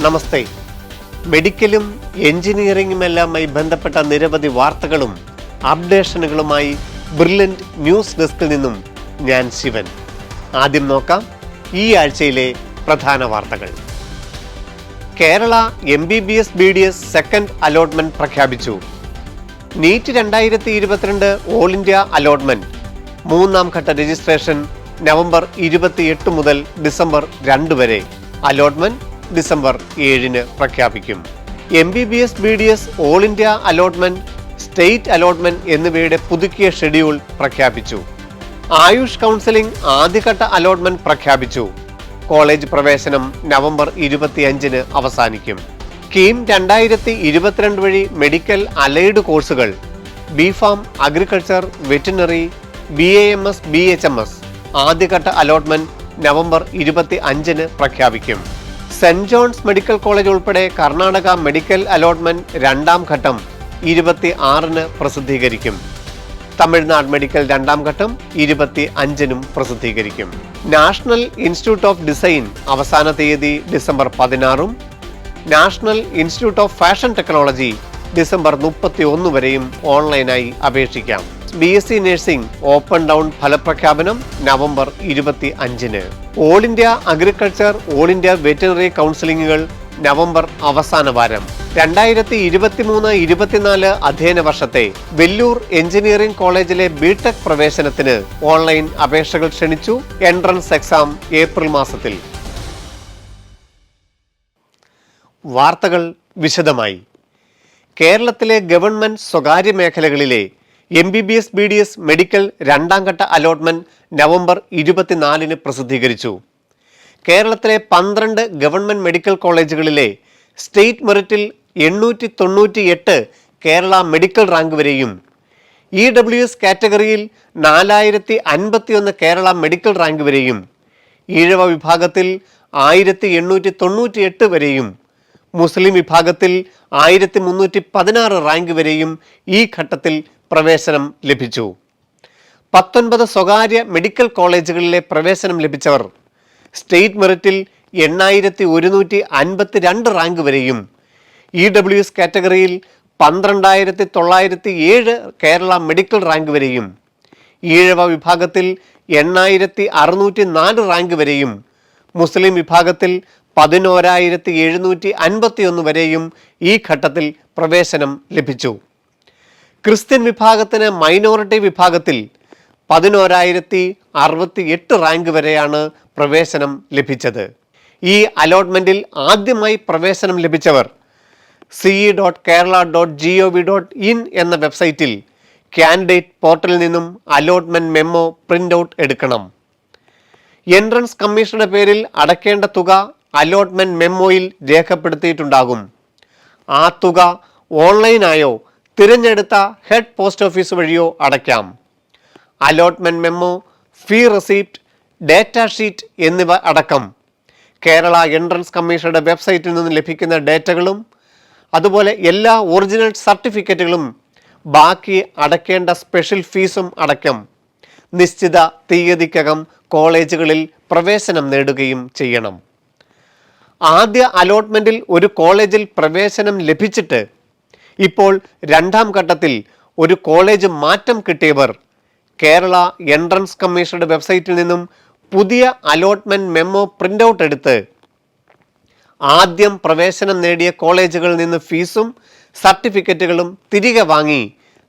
നമസ്തേ. മെഡിക്കലും എഞ്ചിനീയറിംഗുമെല്ലാമായി ബന്ധപ്പെട്ട നിരവധി വാർത്തകളും അപ്ഡേഷനുകളുമായി ബ്രില്യൻറ്റ് ന്യൂസ് ഡെസ്കിൽ നിന്നും ഞാൻ ശിവൻ. ആദ്യം നോക്കാം ഈ ആഴ്ചയിലെ പ്രധാന വാർത്തകൾ. Kerala MBBS BDS second allotment പ്രഖ്യാപിച്ചു. നീറ്റ് 2022 ഓൾ ഇന്ത്യ അലോട്ട്മെന്റ് മൂന്നാം ഘട്ട രജിസ്ട്രേഷൻ നവംബർ 28 മുതൽ ഡിസംബർ 2 വരെ. അലോട്ട്മെന്റ് ഡിസംബർ 7 പ്രഖ്യാപിക്കും. MBBS BDS all India allotment, state allotment എന്നിവയുടെ പുതുക്കിയ ഷെഡ്യൂൾ പ്രഖ്യാപിച്ചു. ആയുഷ് കൗൺസിലിംഗ് ആദ്യഘട്ട അലോട്ട്മെന്റ് പ്രഖ്യാപിച്ചു. കോളേജ് പ്രവേശനം നവംബർ 25 അവസാനിക്കും. കീം 2022 വഴി മെഡിക്കൽ അലൈഡ് കോഴ്സുകൾ BPharm, agriculture, veterinary, BAMS, BHMS ആദ്യഘട്ട അലോട്ട്മെന്റ് നവംബർ 25 പ്രഖ്യാപിക്കും. സെന്റ് ജോൺസ് മെഡിക്കൽ കോളേജ് ഉൾപ്പെടെ കർണാടക മെഡിക്കൽ അലോട്ട്മെന്റ് രണ്ടാം ഘട്ടം 26 പ്രസിദ്ധീകരിക്കും. തമിഴ്നാട് മെഡിക്കൽ രണ്ടാം ഘട്ടം 25 പ്രസിദ്ധീകരിക്കും. നാഷണൽ ഇൻസ്റ്റിറ്റ്യൂട്ട് ഓഫ് ഡിസൈൻ അവസാന തീയതി December 16, national institute of fashion technology December 31 വരെയും ഓൺലൈനായി അപേക്ഷിക്കാം. BSc നഴ്സിംഗ് ഓപ്പൺ ഡൗൺ ഫലപ്രഖ്യാപനം November 25. All India agriculture, all India veterinary കൗൺസിലിംഗുകൾ നവംബർ അവസാന വാരം. 2023-24 അധ്യയന വർഷത്തെ വെല്ലൂർ എഞ്ചിനീയറിംഗ് കോളേജിലെ ബിടെക് പ്രവേശനത്തിന് ഓൺലൈൻ അപേക്ഷകൾ ക്ഷണിച്ചു. എൻട്രൻസ് എക്സാം ഏപ്രിൽ മാസത്തിൽ. വാർത്തകൾ വിശദമായി. കേരളത്തിലെ ഗവൺമെന്റ് സ്വകാര്യ മേഖലകളിലെ MBBS BDS മെഡിക്കൽ രണ്ടാം ഘട്ട അലോട്ട്മെന്റ് നവംബർ 24 പ്രസിദ്ധീകരിച്ചു. കേരളത്തിലെ 12 ഗവൺമെന്റ് മെഡിക്കൽ കോളേജുകളിലെ സ്റ്റേറ്റ് മെറിറ്റിൽ 898 കേരള മെഡിക്കൽ റാങ്ക് വരെയും EWS കാറ്റഗറിയിൽ 4051 കേരള മെഡിക്കൽ റാങ്ക് വരെയും ഈഴവ വിഭാഗത്തിൽ 1898 വരെയും മുസ്ലിം വിഭാഗത്തിൽ 1316 റാങ്ക് വരെയും ഈ ഘട്ടത്തിൽ പ്രവേശനം ലഭിച്ചു. 19 സ്വകാര്യ മെഡിക്കൽ കോളേജുകളിലെ പ്രവേശനം ലഭിച്ചവർ സ്റ്റേറ്റ് മെറിറ്റിൽ 8152 റാങ്ക് വരെയും EWS കാറ്റഗറിയിൽ 12907 കേരള മെഡിക്കൽ റാങ്ക് വരെയും ഈഴവ വിഭാഗത്തിൽ 8604 റാങ്ക് വരെയും മുസ്ലിം വിഭാഗത്തിൽ 11751 വരെയും ഈ ഘട്ടത്തിൽ പ്രവേശനം ലഭിച്ചു. ക്രിസ്ത്യൻ വിഭാഗത്തിന് മൈനോറിറ്റി വിഭാഗത്തിൽ 11068 റാങ്ക് വരെയാണ് പ്രവേശനം ലഭിച്ചത്. ഈ അലോട്ട്മെന്റിൽ ആദ്യമായി പ്രവേശനം ലഭിച്ചവർ ce.kerala.gov.in എന്ന വെബ്സൈറ്റിൽ കാൻഡിഡേറ്റ് പോർട്ടലിൽ നിന്നും അലോട്ട്മെന്റ് മെമ്മോ പ്രിന്റ് ഔട്ട് എടുക്കണം. എൻട്രൻസ് കമ്മീഷന്റെ പേരിൽ അടയ്ക്കേണ്ട തുക അലോട്ട്മെന്റ് മെമ്മോയിൽ രേഖപ്പെടുത്തിയിട്ടുണ്ടാകും. ആ തുക ഓൺലൈനായോ തിരഞ്ഞെടുത്ത ഹെഡ് പോസ്റ്റ് ഓഫീസ് വഴിയോ അടയ്ക്കാം. അലോട്ട്മെന്റ് മെമ്മോ, ഫീ റെസിപ്റ്റ്, ഡേറ്റ ഷീറ്റ് എന്നിവ അടക്കം കേരള എൻട്രൻസ് കമ്മീഷനുടെ വെബ്സൈറ്റിൽ നിന്ന് ലഭിക്കുന്ന ഡേറ്റകളും അതുപോലെ എല്ലാ ഒറിജിനൽ സർട്ടിഫിക്കറ്റുകളും ബാക്കി അടയ്ക്കേണ്ട സ്പെഷ്യൽ ഫീസും അടക്കം നിശ്ചിത തീയതിക്കകം കോളേജുകളിൽ പ്രവേശനം നേടുകയും ചെയ്യണം. ആദ്യ അലോട്ട്മെന്റിൽ ഒരു കോളേജിൽ പ്രവേശനം ലഭിച്ചിട്ട് ഇപ്പോൾ രണ്ടാം ഘട്ടത്തിൽ ഒരു കോളേജ് മാറ്റം കിട്ടിയവർ കേരള എൻട്രൻസ് കമ്മീഷനുടെ വെബ്സൈറ്റിൽ നിന്നും പുതിയ അലോട്ട്മെന്റ് മെമ്മോ പ്രിന്റ് ഔട്ട് എടുത്ത് ആദ്യം പ്രവേശനം നേടിയ കോളേജുകളിൽ നിന്ന് ഫീസും സർട്ടിഫിക്കറ്റുകളും തിരികെ വാങ്ങി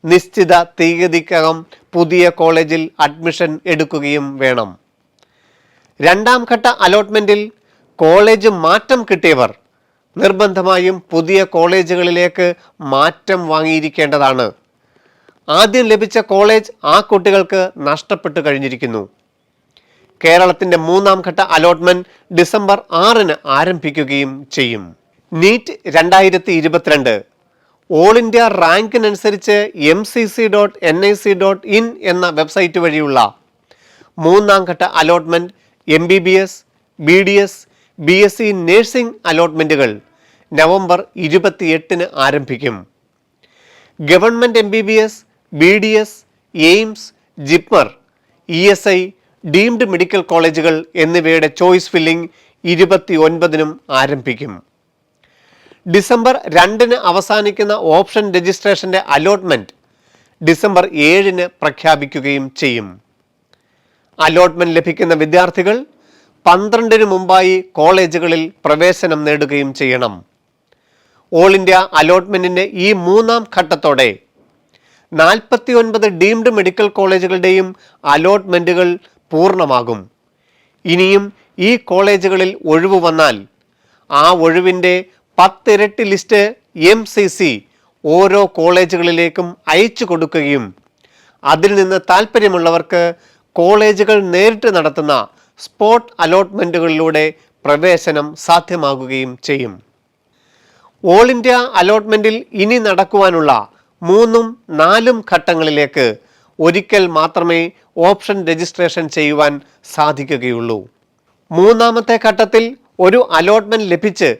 നിശ്ചിത തീയതിക്കകം പുതിയ കോളേജിൽ അഡ്മിഷൻ എടുക്കുകയും വേണം. രണ്ടാം ഘട്ട അലോട്ട്മെന്റിൽ കോളേജ് മാറ്റം കിട്ടിയവർ നിർബന്ധമായും പുതിയ കോളേജുകളിലേക്ക് മാറ്റം വാങ്ങിയിരിക്കേണ്ടതാണ്. ആദ്യം ലഭിച്ച കോളേജ് ആ കുട്ടികൾക്ക് നഷ്ടപ്പെട്ടു കഴിഞ്ഞിരിക്കുന്നു. കേരളത്തിൻ്റെ മൂന്നാം ഘട്ട അലോട്ട്മെന്റ് ഡിസംബർ 6 ആരംഭിക്കുകയും ചെയ്യും. നീറ്റ് 2022 ഓൾ ഇന്ത്യ റാങ്കിനനുസരിച്ച് mcc.nic.in എന്ന വെബ്സൈറ്റ് വഴിയുള്ള മൂന്നാം ഘട്ട allotment MBBS, BDS, BSc nursing അലോട്ട്മെന്റുകൾ നവംബർ 28 ആരംഭിക്കും. Government MBBS, BDS, AIIMS, JIPMER, ESI, deemed medical കോളേജുകൾ എന്നിവയുടെ ചോയ്സ് ഫില്ലിംഗ് 29 ആരംഭിക്കും. ഡിസംബർ 2 അവസാനിക്കുന്ന ഓപ്ഷൻ രജിസ്ട്രേഷന്റെ അലോട്ട്മെന്റ് ഡിസംബർ 7 പ്രഖ്യാപിക്കുകയും ചെയ്യും. അലോട്ട്മെന്റ് ലഭിക്കുന്ന വിദ്യാർത്ഥികൾ 12 മുമ്പായി കോളേജുകളിൽ പ്രവേശനം നേടുകയും ചെയ്യണം. ഓൾ ഇന്ത്യ അലോട്ട്മെന്റിന്റെ ഈ 3ാം ഘട്ടത്തോടെ 49 ഡീംഡ് മെഡിക്കൽ കോളേജുകളുടെയും അലോട്ട്മെന്റുകൾ പൂർണ്ണമാകും. ഇനിയും ഈ കോളേജുകളിൽ ഒഴിവ് വന്നാൽ ആ ഒഴിവിൻ്റെ 10 ഇരട്ടി ലിസ്റ്റ് MCC ഓരോ കോളേജുകളിലേക്കും അയച്ചു കൊടുക്കുകയും അതിൽ നിന്ന് താൽപ്പര്യമുള്ളവർക്ക് കോളേജുകൾ നേരിട്ട് നടത്തുന്ന സ്പോട്ട് അലോട്ട്മെന്റുകളിലൂടെ പ്രവേശനം സാധ്യമാകുകയും ചെയ്യും. ഓൾ ഇന്ത്യ അലോട്ട്മെന്റിൽ ഇനി നടക്കുവാനുള്ള 3ഉം 4ഉം ഘട്ടങ്ങളിലേക്ക് ഒരിക്കൽ മാത്രമേ ഓപ്ഷൻ രജിസ്ട്രേഷൻ ചെയ്യുവാൻ സാധിക്കുകയുള്ളൂ. 3ാമത്തെ ഘട്ടത്തിൽ ഒരു അലോട്ട്മെന്റ് ലഭിച്ച്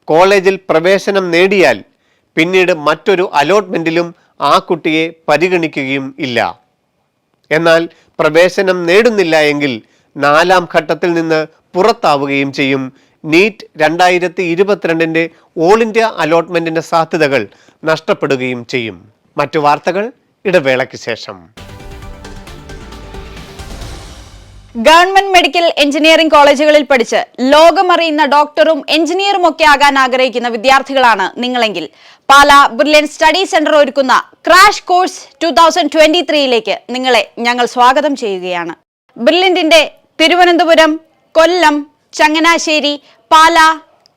കോളേജിൽ പ്രവേശനം നേടിയാൽ പിന്നീട് മറ്റൊരു അലോട്ട്മെന്റിലും ആ കുട്ടിയെ പരിഗണിക്കുകയും ഇല്ല. എന്നാൽ പ്രവേശനം നേടുന്നില്ല എങ്കിൽ 4ാം ഘട്ടത്തിൽ നിന്ന് പുറത്താവുകയും ചെയ്യും. നീറ്റ് 2022 ഓൾ ഇന്ത്യ അലോട്ട്മെന്റിന്റെ സാധ്യതകൾ നഷ്ടപ്പെടുകയും ചെയ്യും. മറ്റു വാർത്തകൾ ഇടവേളയ്ക്ക് ശേഷം. ഗവൺമെന്റ് മെഡിക്കൽ എഞ്ചിനീയറിംഗ് കോളേജുകളിൽ പഠിച്ച് ലോകമറിയുന്ന ഡോക്ടറും എഞ്ചിനീയറും ഒക്കെ ആകാൻ ആഗ്രഹിക്കുന്ന വിദ്യാർത്ഥികളാണ് നിങ്ങളെങ്കിൽ പാലാ ബ്രില്യൻ സ്റ്റഡി സെന്റർ ഒരുക്കുന്ന ക്രാഷ് കോഴ്സ് 2023ലേക്ക് നിങ്ങളെ ഞങ്ങൾ സ്വാഗതം ചെയ്യുകയാണ്. ബ്രില്യന്റിന്റെ തിരുവനന്തപുരം, കൊല്ലം, ചങ്ങനാശ്ശേരി, പാലാ,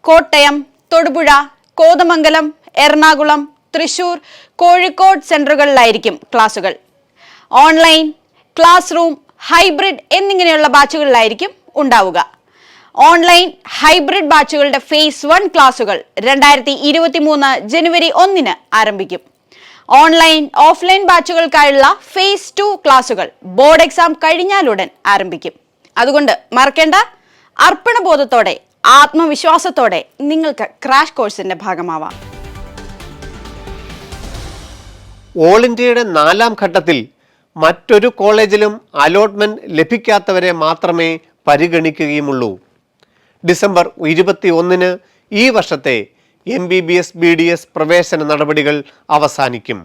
കോട്ടയം, തൊടുപുഴ, കോതമംഗലം, എറണാകുളം, തൃശൂർ, കോഴിക്കോട് സെന്ററുകളിലായിരിക്കും ക്ലാസുകൾ. ഓൺലൈൻ, ക്ലാസ് റൂം, ഹൈബ്രിഡ് എന്നിങ്ങനെയുള്ള ബാച്ചുകളിലായിരിക്കും ഉണ്ടാവുക. ഓൺലൈൻ ഹൈബ്രിഡ് ബാച്ചുകളുടെ ഫേസ് 1 ക്ലാസുകൾ 2023 ജനുവരി 1 ആരംഭിക്കും. ഓൺലൈൻ ഓഫ്ലൈൻ ബാച്ചുകൾക്കായുള്ള ഫേസ് 2 ക്ലാസുകൾ ബോർഡ് എക്സാം കഴിഞ്ഞാലുടൻ ആരംഭിക്കും. അതുകൊണ്ട് മറക്കേണ്ട, അർപ്പണബോധത്തോടെ ആത്മവിശ്വാസത്തോടെ നിങ്ങൾക്ക് ക്രാഷ് കോഴ്സിന്റെ ഭാഗമാവാം. ഓൾ ഇന്ത്യയുടെ 4ാം ഘട്ടത്തിൽ മറ്റൊരു കോളേജിലും അലോട്ട്മെന്റ് ലഭിക്കാത്തവരെ മാത്രമേ പരിഗണിക്കുകയുമുള്ളൂ. ഡിസംബർ 21 ഈ വർഷത്തെ MBBS BDS പ്രവേശന നടപടികൾ അവസാനിക്കും.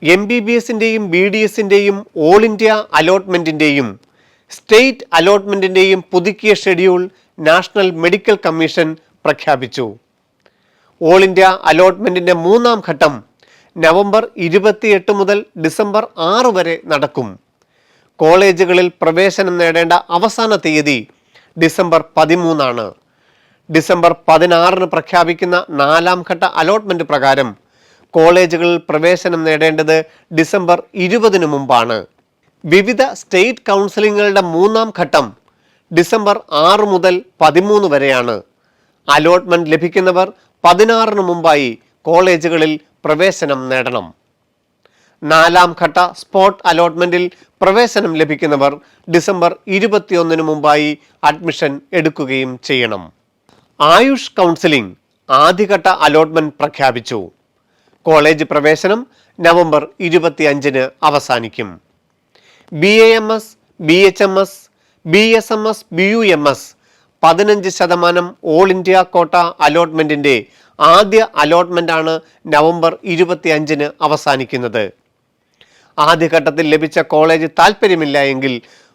MBBSന്റെയും BDSന്റെയും ഓൾ ഇന്ത്യ അലോട്ട്മെന്റിന്റെയും സ്റ്റേറ്റ് അലോട്ട്മെന്റിന്റെയും പുതുക്കിയ ഷെഡ്യൂൾ നാഷണൽ മെഡിക്കൽ കമ്മീഷൻ പ്രഖ്യാപിച്ചു. ഓൾ ഇന്ത്യ അലോട്ട്മെന്റിന്റെ 3ാം ഘട്ടം നവംബർ 28 മുതൽ ഡിസംബർ 6 വരെ നടക്കും. കോളേജുകളിൽ പ്രവേശനം നേടേണ്ട അവസാന തീയതി ഡിസംബർ 13 ഡിസംബർ 16 പ്രഖ്യാപിക്കുന്ന 4ാം ഘട്ട അലോട്ട്മെന്റ് പ്രകാരം കോളേജുകളിൽ പ്രവേശനം നേടേണ്ടത് ഡിസംബർ 20 മുമ്പാണ്. വിവിധ സ്റ്റേറ്റ് കൗൺസിലിങ്ങുകളുടെ 3ാം ഘട്ടം ഡിസംബർ 6 മുതൽ 13 വരെയാണ്. അലോട്ട്മെന്റ് ലഭിക്കുന്നവർ 16 മുമ്പായി കോളേജുകളിൽ പ്രവേശനം നേടണം. 4ാം ഘട്ട സ്പോട്ട് അലോട്ട്മെന്റിൽ പ്രവേശനം ലഭിക്കുന്നവർ ഡിസംബർ 21 മുമ്പായി അഡ്മിഷൻ എടുക്കുകയും ചെയ്യണം. ആയുഷ് കൗൺസിലിംഗ് ആദ്യഘട്ട അലോട്ട്മെന്റ് പ്രഖ്യാപിച്ചു. കോളേജ് പ്രവേശനം നവംബർ 25 അവസാനിക്കും. BAMS, BHMS, BSMS, BUMS 15% all India quota അലോട്ട്മെന്റിന്റെ ആദ്യ അലോട്ട്മെന്റാണ് നവംബർ 25 അവസാനിക്കുന്നത്. ആദ്യഘട്ടത്തിൽ ലഭിച്ച കോളേജ് താൽപ്പര്യമില്ല എങ്കിൽ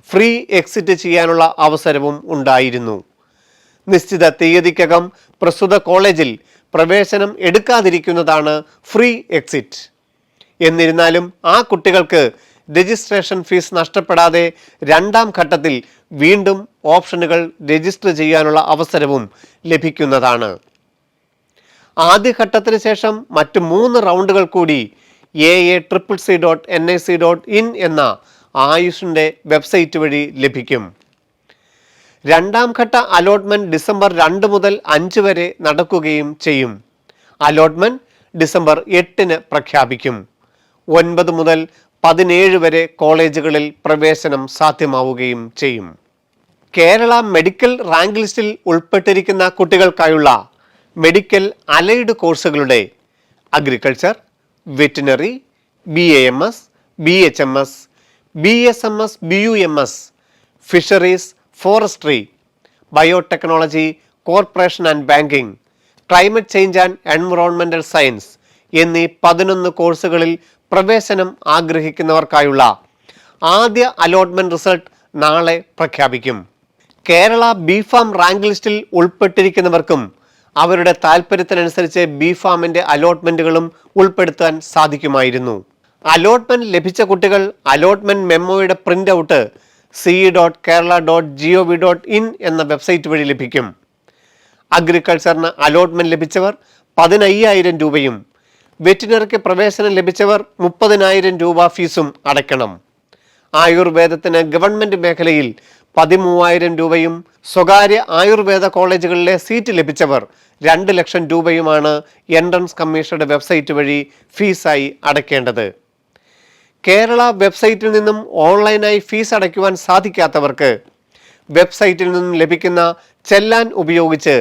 ഫ്രീ എക്സിറ്റ് ചെയ്യാനുള്ള അവസരവും ഉണ്ടായിരുന്നു. നിശ്ചിത തീയതിക്കകം പ്രസ്തുത കോളേജിൽ പ്രവേശനം എടുക്കാതിരിക്കുന്നതാണ് ഫ്രീ എക്സിറ്റ്. എന്നിരുന്നാലും ആ കുട്ടികൾക്ക് രജിസ്ട്രേഷൻ ഫീസ് നഷ്ടപ്പെടാതെ 2ാം ഘട്ടത്തിൽ വീണ്ടും ഓപ്ഷനുകൾ രജിസ്റ്റർ ചെയ്യാനുള്ള അവസരവും ലഭിക്കുന്നതാണ്. ആദ്യഘട്ടത്തിന് ശേഷം മറ്റ് 3 റൗണ്ടുകൾ കൂടി aa.ccc.nic.in എന്ന ആയുഷിന്റെ വെബ്സൈറ്റ് വഴി ലഭിക്കും. 2ാം ഘട്ട അലോട്ട്മെന്റ് ഡിസംബർ 2 മുതൽ 5 വരെ നടക്കുകയും ചെയ്യും. അലോട്ട്മെന്റ് ഡിസംബർ 8 പ്രഖ്യാപിക്കും. 9 മുതൽ 17 വരെ കോളേജുകളിൽ പ്രവേശനം സാധ്യമാവുകയും ചെയ്യും. കേരള മെഡിക്കൽ റാങ്ക് ലിസ്റ്റിൽ ഉൾപ്പെട്ടിരിക്കുന്ന കുട്ടികൾക്കായുള്ള മെഡിക്കൽ അലൈഡ് കോഴ്സുകളുടെ agriculture, veterinary, BAMS, BHMS, BSMS, BUMS, fisheries, forestry, biotechnology, corporation and banking, climate change and environmental science എന്നീ 11 കോഴ്സുകളിൽ പ്രവേശനം ആഗ്രഹിക്കുന്നവർക്കായുള്ള ആദ്യ അലോട്ട്മെന്റ് റിസൾട്ട് നാളെ പ്രഖ്യാപിക്കും. കേരള ബിഫാം റാങ്ക് ലിസ്റ്റിൽ ഉൾപ്പെട്ടിരിക്കുന്നവർക്കും അവരുടെ താൽപ്പര്യത്തിനനുസരിച്ച് ബിഫാമിന്റെ അലോട്ട്മെന്റുകളും ഉൾപ്പെടുത്താൻ സാധിക്കുമായിരുന്നു. അലോട്ട്മെന്റ് ലഭിച്ച കുട്ടികൾ അലോട്ട്മെന്റ് മെമ്മോയുടെ പ്രിന്റ് ഔട്ട് ce.kerala.gov.in എന്ന വെബ്സൈറ്റ് വഴി ലഭിക്കും. അഗ്രികൾച്ചറിന് അലോട്ട്മെന്റ് ലഭിച്ചവർ 15,000 രൂപയും വെറ്റിനറിക്ക് പ്രവേശനം ലഭിച്ചവർ 30,000 രൂപ ഫീസും അടയ്ക്കണം. ആയുർവേദത്തിന് ഗവൺമെന്റ് മേഖലയിൽ 13,000 രൂപയും സ്വകാര്യ ആയുർവേദ കോളേജുകളിലെ സീറ്റ് ലഭിച്ചവർ 2 ലക്ഷം രൂപയുമാണ് എൻട്രൻസ് കമ്മീഷന്റെ വെബ്സൈറ്റ് വഴി ഫീസായി അടയ്ക്കേണ്ടത്. കേരള വെബ്സൈറ്റിൽ നിന്നും ഓൺലൈനായി ഫീസ് അടയ്ക്കുവാൻ സാധിക്കാത്തവർക്ക് വെബ്സൈറ്റിൽ നിന്നും ലഭിക്കുന്ന ചെല്ലാൻ ഉപയോഗിച്ച്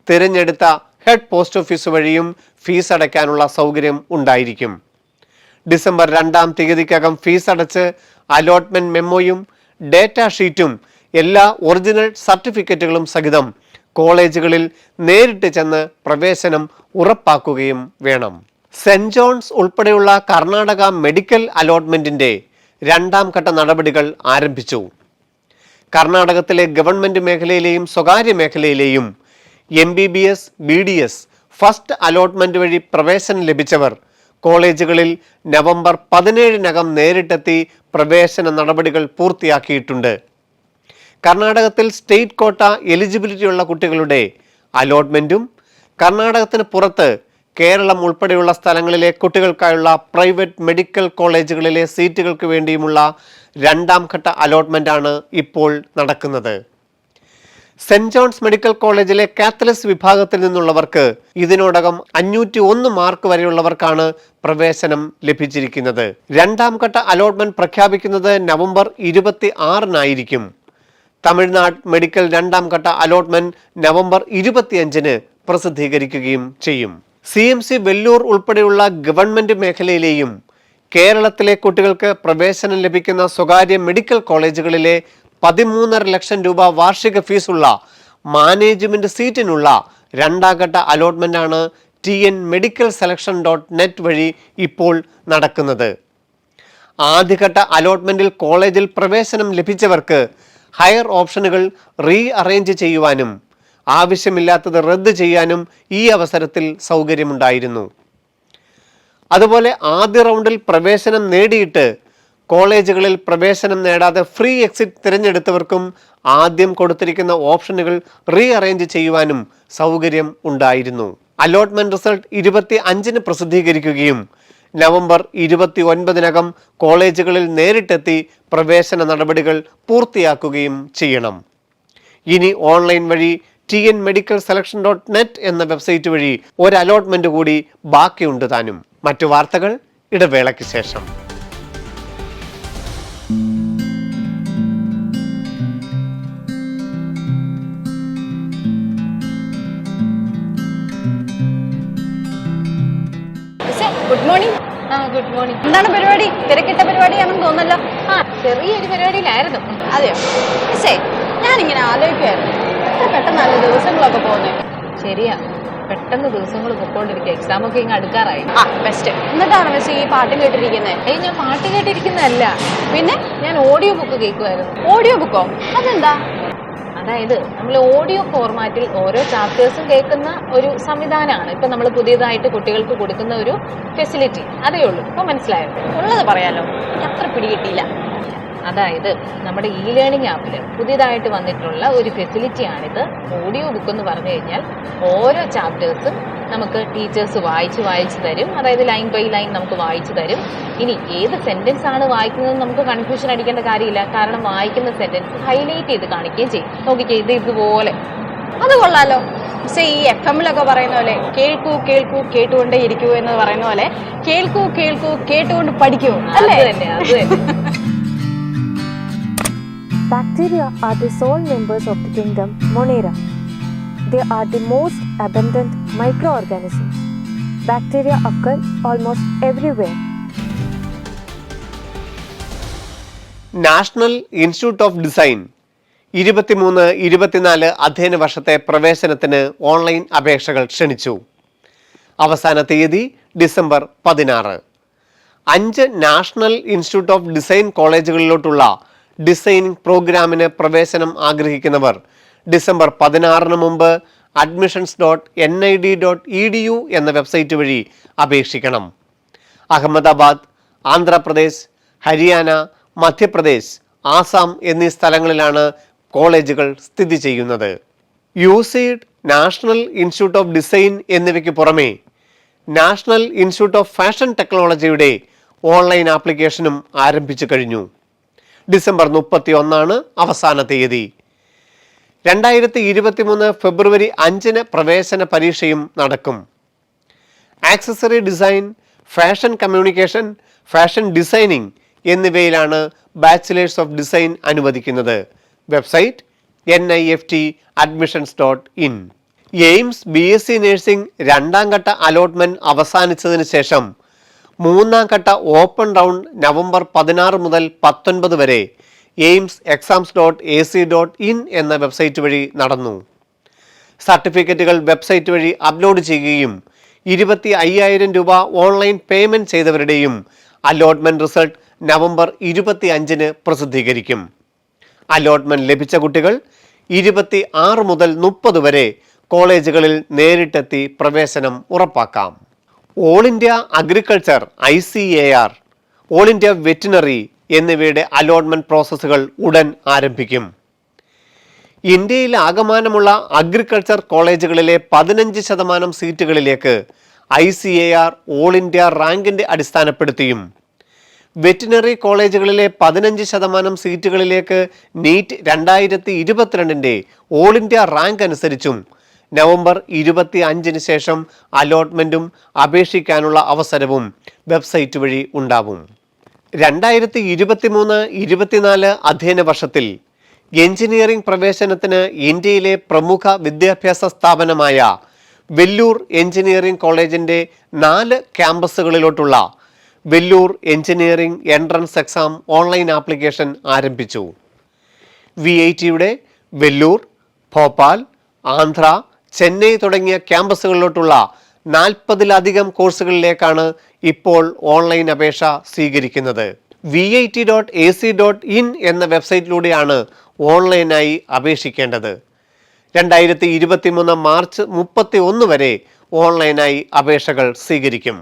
തിരഞ്ഞെടുത്ത ഹെഡ് പോസ്റ്റ് ഓഫീസ് വഴിയും ഫീസ് അടയ്ക്കാനുള്ള സൗകര്യം ഉണ്ടായിരിക്കും. ഡിസംബർ 2-ാം തീയതിക്കകം ഫീസ് അടച്ച് അലോട്ട്മെന്റ് മെമ്മോയും ഡേറ്റാ ഷീറ്റും എല്ലാ ഒറിജിനൽ സർട്ടിഫിക്കറ്റുകളും സഹിതം കോളേജുകളിൽ നേരിട്ട് ചെന്ന് പ്രവേശനം ഉറപ്പാക്കുകയും വേണം. സെന്റ് ജോൺസ് ഉൾപ്പെടെയുള്ള കർണാടക മെഡിക്കൽ അലോട്ട്മെന്റിന്റെ 2-ാം ഘട്ട നടപടികൾ ആരംഭിച്ചു. കർണാടകത്തിലെ ഗവൺമെന്റ് മേഖലയിലെയും സ്വകാര്യ മേഖലയിലെയും MBBS, BDS ഫസ്റ്റ് അലോട്ട്മെന്റ് വഴി പ്രവേശനം ലഭിച്ചവർ കോളേജുകളിൽ നവംബർ 17-നകം നേരിട്ടെത്തി പ്രവേശന നടപടികൾ പൂർത്തിയാക്കിയിട്ടുണ്ട്. കർണാടകത്തിൽ സ്റ്റേറ്റ് കോട്ട എലിജിബിലിറ്റിയുള്ള കുട്ടികളുടെ അലോട്ട്മെന്റും കർണാടകത്തിന് പുറത്ത് കേരളം ഉൾപ്പെടെയുള്ള സ്ഥലങ്ങളിലെ കുട്ടികൾക്കായുള്ള പ്രൈവറ്റ് മെഡിക്കൽ കോളേജുകളിലെ സീറ്റുകൾക്ക് വേണ്ടിയുമുള്ള 2-ാം ഘട്ട അലോട്ട്മെന്റാണ് ഇപ്പോൾ നടക്കുന്നത്. സെന്റ് ജോൺസ് മെഡിക്കൽ കോളേജിലെ കാത്തലിസ് വിഭാഗത്തിൽ നിന്നുള്ളവർക്ക് ഇതിനോടകം 501 മാർക്ക് വരെയുള്ളവർക്കാണ് പ്രവേശനം ലഭിച്ചിരിക്കുന്നത്. 2-ാം ഘട്ട അലോട്ട്മെന്റ് പ്രഖ്യാപിക്കുന്നത് നവംബർ 26-നായിരിക്കും. തമിഴ്നാട് മെഡിക്കൽ 2-ാം ഘട്ട അലോട്ട്മെന്റ് നവംബർ 25-ന് പ്രസിദ്ധീകരിക്കുകയും ചെയ്യും. CMC വെല്ലൂർ ഉൾപ്പെടെയുള്ള ഗവൺമെന്റ് മേഖലയിലെയും കേരളത്തിലെ കുട്ടികൾക്ക് പ്രവേശനം ലഭിക്കുന്ന സ്വകാര്യ മെഡിക്കൽ കോളേജുകളിലെ 13.5 ലക്ഷം രൂപ വാർഷിക ഫീസുള്ള മാനേജ്മെന്റ് സീറ്റിനുള്ള 2-ാം ഘട്ട അലോട്ട്മെന്റാണ് tnmedicalselection.net വഴി ഇപ്പോൾ നടക്കുന്നത്. ആദ്യഘട്ട അലോട്ട്മെന്റിൽ കോളേജിൽ പ്രവേശനം ലഭിച്ചവർക്ക് ഹയർ ഓപ്ഷനുകൾ റീ അറേഞ്ച് ചെയ്യുവാനും ആവശ്യമില്ലാത്തത് റദ്ദ് ചെയ്യാനും ഈ അവസരത്തിൽ സൗകര്യമുണ്ടായിരുന്നു. അതുപോലെ ആദ്യ റൗണ്ടിൽ പ്രവേശനം നേടിയിട്ട് കോളേജുകളിൽ പ്രവേശനം നേടാതെ ഫ്രീ എക്സിറ്റ് തിരഞ്ഞെടുത്തവർക്കും ആദ്യം കൊടുത്തിരിക്കുന്ന ഓപ്ഷനുകൾ റീ അറേഞ്ച് ചെയ്യുവാനും സൗകര്യം ഉണ്ടായിരുന്നു. അലോട്ട്മെന്റ് റിസൾട്ട് 25-ന് പ്രസിദ്ധീകരിക്കുകയും നവംബർ 29-നകം കോളേജുകളിൽ നേരിട്ടെത്തി പ്രവേശന നടപടികൾ പൂർത്തിയാക്കുകയും ചെയ്യണം. ഇനി ഓൺലൈൻ വഴി tnmedicalselection.net എന്ന വെബ്സൈറ്റ് വഴി ഒരു അലോട്ട്മെന്റ് കൂടി ബാക്കിയുണ്ട് താനും. മറ്റു വാർത്തകൾ ഇടവേളയ്ക്ക് ശേഷം. Good morning. Good morning. എന്താണ് പരിപാടി? തിരക്കിട്ട പരിപാടിയാണെന്ന് തോന്നല്ലോ. ചെറിയൊരു പരിപാടിയിലായിരുന്നു. അതെയോ? മിസ്സേ, ഞാനിങ്ങനെ ആലോചിക്കുമായിരുന്നു, എത്ര പെട്ടെന്നല്ല ദിവസങ്ങളൊക്കെ പോകുന്നത്. ശരിയാ, പെട്ടെന്ന് ദിവസങ്ങൾ പൊക്കോണ്ടിരിക്കുക. എക്സാം ഒക്കെ ഇങ്ങ് അടുക്കാറായി. ബെസ്റ്റ്. എന്നിട്ടാണ് മിസ് ഈ പാട്ട് കേട്ടിരിക്കുന്നത്? ഞാൻ പാട്ട് കേട്ടിരിക്കുന്നതല്ല, പിന്നെ ഞാൻ ഓഡിയോ ബുക്ക് കേൾക്കുമായിരുന്നു. ഓഡിയോ ബുക്കോ? അതെന്താ? അതായത് നമ്മൾ ഓഡിയോ ഫോർമാറ്റിൽ ഓരോ ചാപ്റ്റേഴ്സും കേൾക്കുന്ന ഒരു സംവിധാനമാണ് ഇപ്പൊ നമ്മൾ പുതിയതായിട്ട് കുട്ടികൾക്ക് കൊടുക്കുന്ന ഒരു ഫെസിലിറ്റി. അതേ ഉള്ളൂ. ഇപ്പൊ മനസ്സിലായോ? ഉള്ളത് പറയാലോ, അത്ര പിടികിട്ടിയില്ല. അതായത് നമ്മുടെ ലേണിംഗ് ആപ്പിൽ പുതിയതായിട്ട് വന്നിട്ടുള്ള ഒരു ഫെസിലിറ്റിയാണിത്. ഓഡിയോ ബുക്ക് എന്ന് പറഞ്ഞു കഴിഞ്ഞാൽ ഓരോ ചാപ്റ്റേഴ്സും നമുക്ക് ടീച്ചേഴ്സ് വായിച്ച് തരും. അതായത് ലൈൻ ബൈ ലൈൻ നമുക്ക് വായിച്ചു തരും. ഇനി ഏത് സെന്റൻസ് ആണ് വായിക്കുന്നത് നമുക്ക് കൺഫ്യൂഷൻ അടിക്കേണ്ട കാര്യമില്ല. കാരണം വായിക്കുന്ന സെന്റൻസ് ഹൈലൈറ്റ് ചെയ്ത് കാണിക്കുകയും ചെയ്യും. നോക്കിക്കേ, ഇതുപോലെ. അത് കൊള്ളാലോ. പക്ഷേ ഈ FM-ലൊക്കെ പറയുന്ന പോലെ കേൾക്കൂ കേൾക്കൂ കേട്ടുകൊണ്ടേ ഇരിക്കൂ എന്ന് പറയുന്ന പോലെ കേൾക്കൂ കേൾക്കൂ കേട്ടുകൊണ്ട് പഠിക്കൂ, അല്ലേ? അത് തന്നെ. Bacteria are the sole members of the kingdom Monera. They are the most abundant microorganisms. Bacteria occur almost everywhere. National institute of design 23-24 അധ്യയന വർഷത്തെ പ്രവേശനത്തിന് ഓൺലൈൻ അപേക്ഷകൾ ക്ഷണിച്ചു. അവസാന തീയതി December 16. 5 national institute of design കോളേജുകളിലോട്ടുള്ള ഡിസൈനിങ് പ്രോഗ്രാമിന് പ്രവേശനം ആഗ്രഹിക്കുന്നവർ ഡിസംബർ 16 മുമ്പ് admissions.nid.edu എന്ന വെബ്സൈറ്റ് വഴി അപേക്ഷിക്കണം. അഹമ്മദാബാദ്, ആന്ധ്രാപ്രദേശ്, ഹരിയാന, മധ്യപ്രദേശ്, ആസാം എന്നീ സ്ഥലങ്ങളിലാണ് കോളേജുകൾ സ്ഥിതി ചെയ്യുന്നത്. യുസീഡ്, നാഷണൽ ഇൻസ്റ്റിറ്റ്യൂട്ട് ഓഫ് ഡിസൈൻ എന്നിവയ്ക്ക് പുറമെ നാഷണൽ ഇൻസ്റ്റിറ്റ്യൂട്ട് ഓഫ് ഫാഷൻ ടെക്നോളജിയുടെ ഓൺലൈൻ ആപ്ലിക്കേഷനും ആരംഭിച്ചു കഴിഞ്ഞു. ഡിസംബർ 31 അവസാന തീയതി. 2023 ഫെബ്രുവരി 5 പ്രവേശന പരീക്ഷയും നടക്കും. Accessory design, fashion communication, fashion designing എന്നിവയിലാണ് ബാച്ചിലേഴ്സ് ഓഫ് ഡിസൈൻ അനുവദിക്കുന്നത്. Website NIFT.admissions.in. AIIMS BSc nursing 2ാം ഘട്ട അലോട്ട്മെന്റ് അവസാനിച്ചതിന് ശേഷം 3ാം ഘട്ട ഓപ്പൺ റൗണ്ട് നവംബർ 16 മുതൽ 19 വരെ എയിംസ് exams.ac.in എന്ന വെബ്സൈറ്റ് വഴി നടന്നു. സർട്ടിഫിക്കറ്റുകൾ വെബ്സൈറ്റ് വഴി അപ്ലോഡ് ചെയ്യുകയും 25,000 രൂപ ഓൺലൈൻ പേയ്മെന്റ് ചെയ്തവരുടെയും അലോട്ട്മെന്റ് റിസൾട്ട് നവംബർ 25 പ്രസിദ്ധീകരിക്കും. അലോട്ട്മെന്റ് ലഭിച്ച കുട്ടികൾ 26 മുതൽ 30 വരെ കോളേജുകളിൽ നേരിട്ടെത്തി പ്രവേശനം ഉറപ്പാക്കാം. All India agriculture ICAR, all India veterinary എന്നിവയുടെ അലോട്ട്മെന്റ് പ്രോസസ്സുകൾ ഉടൻ ആരംഭിക്കും. ഇന്ത്യയിൽ ആകമാനമുള്ള അഗ്രികൾച്ചർ കോളേജുകളിലെ 15% സീറ്റുകളിലേക്ക് ICAR ഓൾ ഇന്ത്യ റാങ്കിന്റെ അടിസ്ഥാനപ്പെടുത്തിയും വെറ്റിനറി കോളേജുകളിലെ 15% സീറ്റുകളിലേക്ക് നീറ്റ് 2022 ഓൾ ഇന്ത്യ റാങ്ക് അനുസരിച്ചും നവംബർ 25 ശേഷം അലോട്ട്മെന്റും അപേക്ഷിക്കാനുള്ള അവസരവും വെബ്സൈറ്റ് വഴി ഉണ്ടാവും. 2023-24 അധ്യയന വർഷത്തിൽ എഞ്ചിനീയറിംഗ് പ്രവേശനത്തിന് ഇന്ത്യയിലെ പ്രമുഖ വിദ്യാഭ്യാസ സ്ഥാപനമായ വെല്ലൂർ എഞ്ചിനീയറിംഗ് കോളേജിന്റെ 4 ക്യാമ്പസുകളിലോട്ടുള്ള Vellore engineering entrance exam online application ആരംഭിച്ചു. VITയുടെ വെല്ലൂർ, ഭോപ്പാൽ, ആന്ധ്ര, ചെന്നൈ തുടങ്ങിയ ക്യാമ്പസുകളിലോട്ടുള്ള 40-ലധികം കോഴ്സുകളിലേക്കാണ് ഇപ്പോൾ ഓൺലൈൻ അപേക്ഷ സ്വീകരിക്കുന്നത്. VIT.ac.in എന്ന വെബ്സൈറ്റിലൂടെയാണ് ഓൺലൈനായി അപേക്ഷിക്കേണ്ടത്. 2023 മാർച്ച് 31 വരെ ഓൺലൈനായി അപേക്ഷകൾ സ്വീകരിക്കും.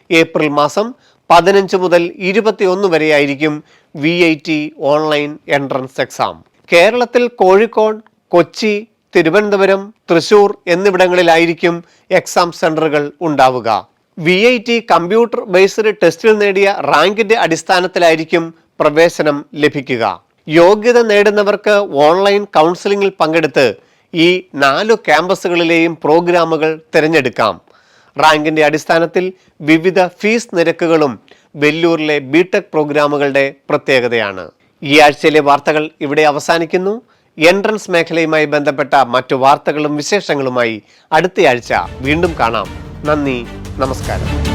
ഏപ്രിൽ മാസം 15 മുതൽ 21 വരെയായിരിക്കും VIT ഓൺലൈൻ എൻട്രൻസ് എക്സാം. കേരളത്തിൽ കോഴിക്കോട്, കൊച്ചി, തിരുവനന്തപുരം, തൃശൂർ എന്നിവിടങ്ങളിലായിരിക്കും എക്സാം സെന്ററുകൾ ഉണ്ടാവുക. VIT കമ്പ്യൂട്ടർ ബേസ്ഡ് ടെസ്റ്റിൽ നേടിയ റാങ്കിന്റെ അടിസ്ഥാനത്തിലായിരിക്കും പ്രവേശനം ലഭിക്കുക. യോഗ്യത നേടുന്നവർക്ക് ഓൺലൈൻ കൗൺസിലിംഗിൽ പങ്കെടുത്ത് ഈ 4 ക്യാമ്പസുകളിലെയും പ്രോഗ്രാമുകൾ തിരഞ്ഞെടുക്കാം. റാങ്കിന്റെ അടിസ്ഥാനത്തിൽ വിവിധ ഫീസ് നിരക്കുകളും വെല്ലൂരിലെ BTech പ്രോഗ്രാമുകളുടെ പ്രത്യേകതയാണ്. ഈ ആഴ്ചയിലെ വാർത്തകൾ ഇവിടെ അവസാനിക്കുന്നു. എൻട്രൻസ് മേഖലയുമായി ബന്ധപ്പെട്ട മറ്റു വാർത്തകളും വിശേഷങ്ങളുമായി അടുത്തയാഴ്ച വീണ്ടും കാണാം. നന്ദി, നമസ്കാരം.